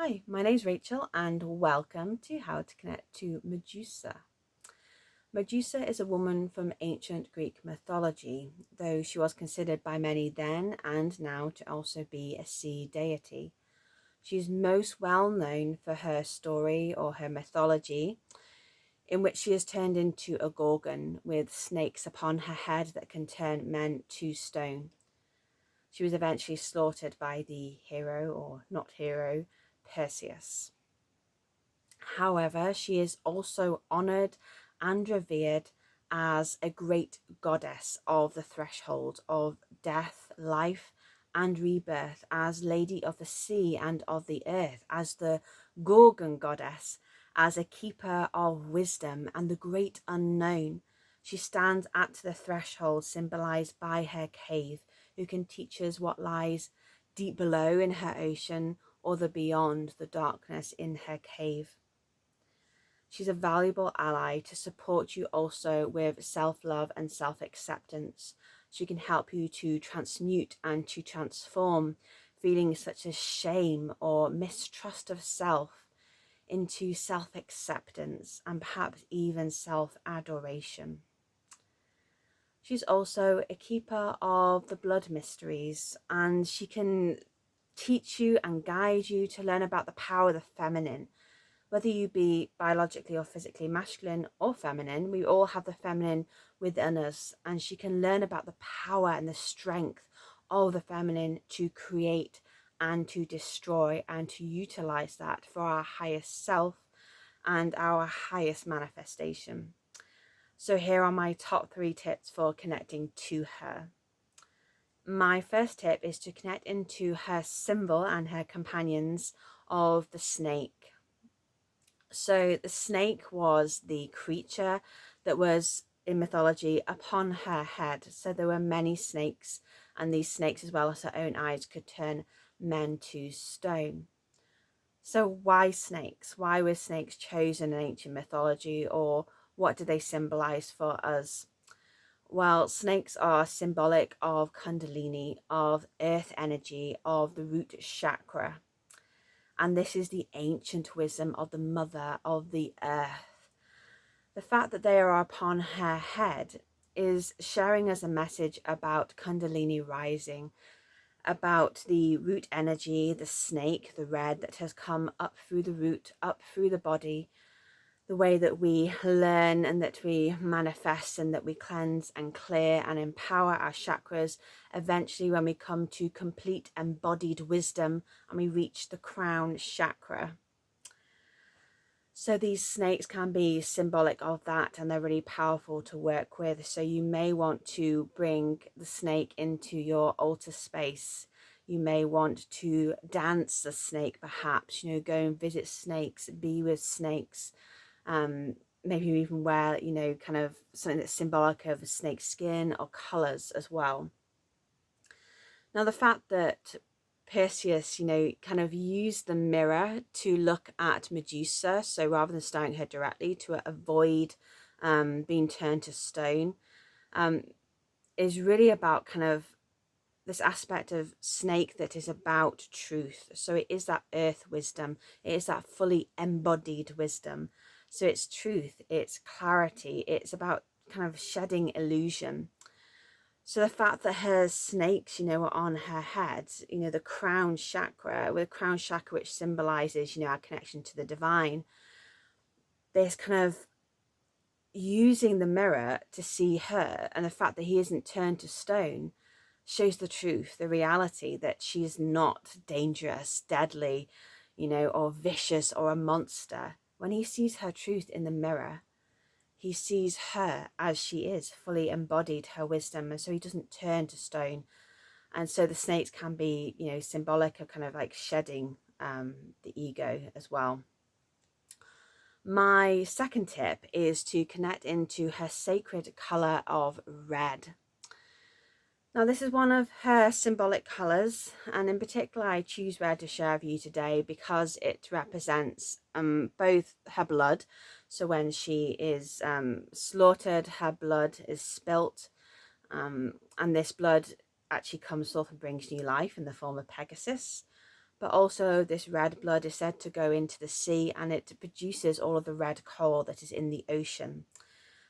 Hi, my name's Rachel and welcome to How to Connect to Medusa. Medusa is a woman from ancient Greek mythology, though she was considered by many then and now to also be a sea deity. She's most well known for her story or her mythology, in which she is turned into a gorgon with snakes upon her head that can turn men to stone. She was eventually slaughtered by the hero, or not hero, Perseus. However, she is also honoured and revered as a great goddess of the threshold of death, life, and rebirth, as Lady of the Sea and of the Earth, as the Gorgon Goddess, as a keeper of wisdom and the great unknown. She stands at the threshold, symbolised by her cave, who can teach us what lies deep below in her ocean or the beyond, the darkness in her cave. She's a valuable ally to support you also with self-love and self-acceptance. She can help you to transmute and to transform feelings such as shame or mistrust of self into self-acceptance and perhaps even self-adoration. She's also a keeper of the blood mysteries, and she can teach you and guide you to learn about the power of the feminine. Whether you be biologically or physically masculine or feminine, we all have the feminine within us, and she can learn about the power and the strength of the feminine to create and to destroy and to utilize that for our highest self and our highest manifestation. So here are my top 3 tips for connecting to her. My first tip is to connect into her symbol and her companions of the snake. So the snake was the creature that was in mythology upon her head. So there were many snakes, and these snakes, as well as her own eyes, could turn men to stone. So why snakes? Why were snakes chosen in ancient mythology, or what do they symbolize for us? Well, snakes are symbolic of Kundalini, of earth energy, of the root chakra. And this is the ancient wisdom of the mother of the earth. The fact that they are upon her head is sharing us a message about Kundalini rising, about the root energy, the snake, the red that has come up through the root, up through the body, the way that we learn and that we manifest and that we cleanse and clear and empower our chakras. Eventually, when we come to complete embodied wisdom and we reach the crown chakra. So these snakes can be symbolic of that, and they're really powerful to work with. So you may want to bring the snake into your altar space. You may want to dance the snake, perhaps, go and visit snakes, be with snakes. Maybe you even wear, kind of something that's symbolic of a snake's skin or colors as well. Now, the fact that Perseus, kind of used the mirror to look at Medusa, so rather than staring at her directly to avoid being turned to stone, is really about kind of this aspect of snake that is about truth. So it is that earth wisdom, it is that fully embodied wisdom. So it's truth, it's clarity, it's about kind of shedding illusion. So the fact that her snakes, are on her head, the crown chakra, with the crown chakra, which symbolizes, our connection to the divine, this kind of using the mirror to see her, and the fact that he isn't turned to stone shows the truth, the reality that she is not dangerous, deadly, or vicious or a monster. When he sees her truth in the mirror, he sees her as she is, fully embodied, her wisdom, and so he doesn't turn to stone. And so the snakes can be, symbolic of kind of like shedding the ego as well. My second tip is to connect into her sacred color of red. Now, this is one of her symbolic colours, and in particular I choose red to share with you today because it represents both her blood. So when she is slaughtered, her blood is spilt, and this blood actually comes forth and brings new life in the form of Pegasus. But also this red blood is said to go into the sea, and it produces all of the red coral that is in the ocean.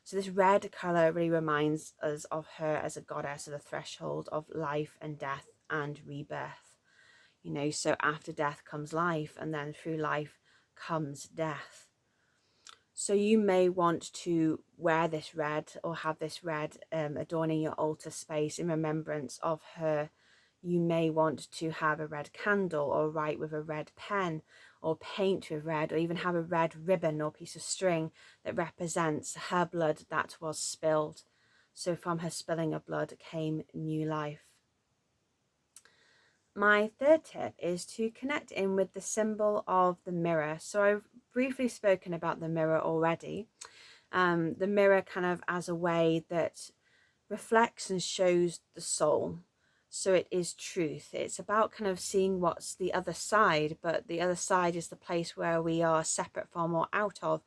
So this red colour really reminds us of her as a goddess at the threshold of life and death and rebirth. You know, so after death comes life, and then through life comes death. So you may want to wear this red or have this red adorning your altar space in remembrance of her. You may want to have a red candle, or write with a red pen, or paint with red, or even have a red ribbon or piece of string that represents her blood that was spilled. So from her spilling of blood came new life. My third tip is to connect in with the symbol of the mirror. So I've briefly spoken about the mirror already. The mirror kind of as a way that reflects and shows the soul. So it is truth. It's about kind of seeing what's the other side, but the other side is the place where we are separate from or out of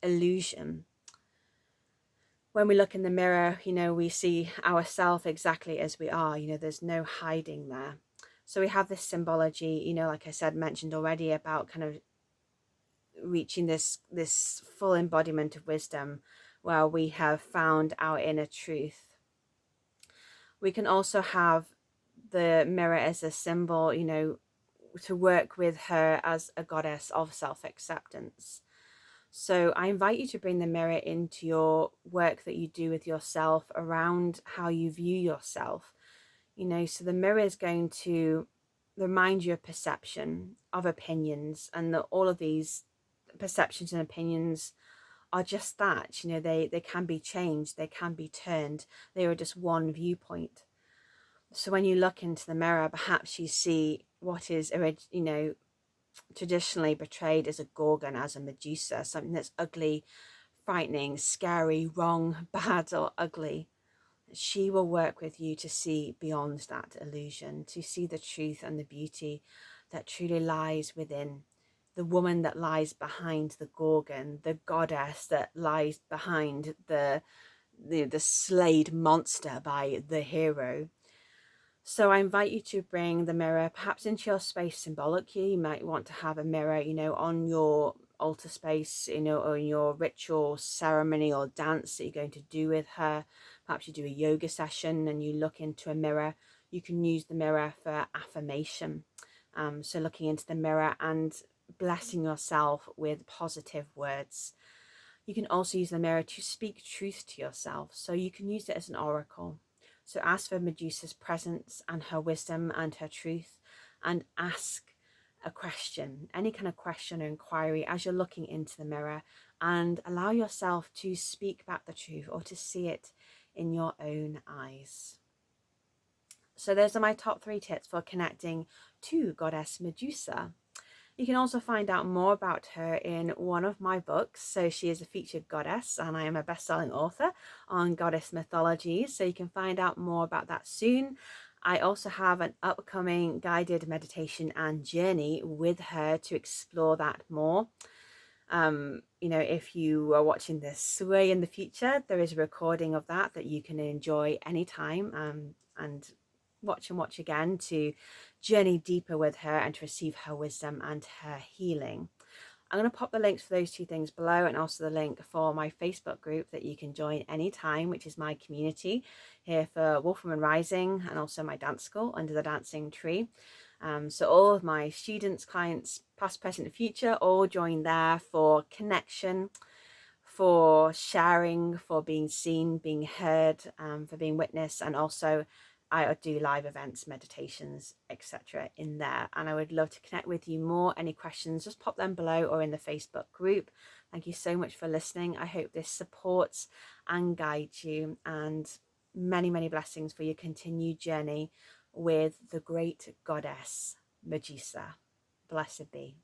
illusion. When we look in the mirror, you know, we see ourselves exactly as we are. You know, there's no hiding there. So we have this symbology, you know, like I said, mentioned already, about kind of reaching this full embodiment of wisdom where we have found our inner truth. We can also have the mirror as a symbol, you know, to work with her as a goddess of self-acceptance. So I invite you to bring the mirror into your work that you do with yourself around how you view yourself. You know, so the mirror is going to remind you of perception, of opinions, and that all of these perceptions and opinions are just that. You know, they can be changed, they can be turned, they are just one viewpoint. So when you look into the mirror, perhaps you see what is, you know, traditionally portrayed as a Gorgon, as a Medusa, something that's ugly, frightening, scary, wrong, bad, or ugly. She will work with you to see beyond that illusion, to see the truth and the beauty that truly lies within. The woman that lies behind the Gorgon, the goddess that lies behind the slayed monster by the hero. So I invite you to bring the mirror perhaps into your space symbolically. You might want to have a mirror, you know, on your altar space, you know, or in your ritual ceremony or dance that you're going to do with her. Perhaps you do a yoga session and you look into a mirror. You can use the mirror for affirmation. So looking into the mirror and blessing yourself with positive words. You can also use the mirror to speak truth to yourself. So you can use it as an oracle. So ask for Medusa's presence and her wisdom and her truth, and ask a question, any kind of question or inquiry as you're looking into the mirror, and allow yourself to speak back the truth or to see it in your own eyes. So those are my top 3 tips for connecting to Goddess Medusa. You can also find out more about her in one of my books. So she is a featured goddess, and I am a best-selling author on goddess mythology. So you can find out more about that soon. I also have an upcoming guided meditation and journey with her to explore that more. You know, if you are watching this way in the future, there is a recording of that you can enjoy anytime, and watch again to journey deeper with her and to receive her wisdom and her healing. I'm going to pop the links for those 2 things below, and also the link for my Facebook group that you can join anytime, which is my community here for Wolf Woman Rising, and also my dance school Under the Dancing Tree. So all of my students, clients, past, present, and future, all join there for connection, for sharing, for being seen, being heard, for being witnessed, and also I do live events, meditations, etc. in there. And I would love to connect with you more. Any questions, just pop them below or in the Facebook group. Thank you so much for listening. I hope this supports and guides you, and many, many blessings for your continued journey with the great goddess Medusa. Blessed be.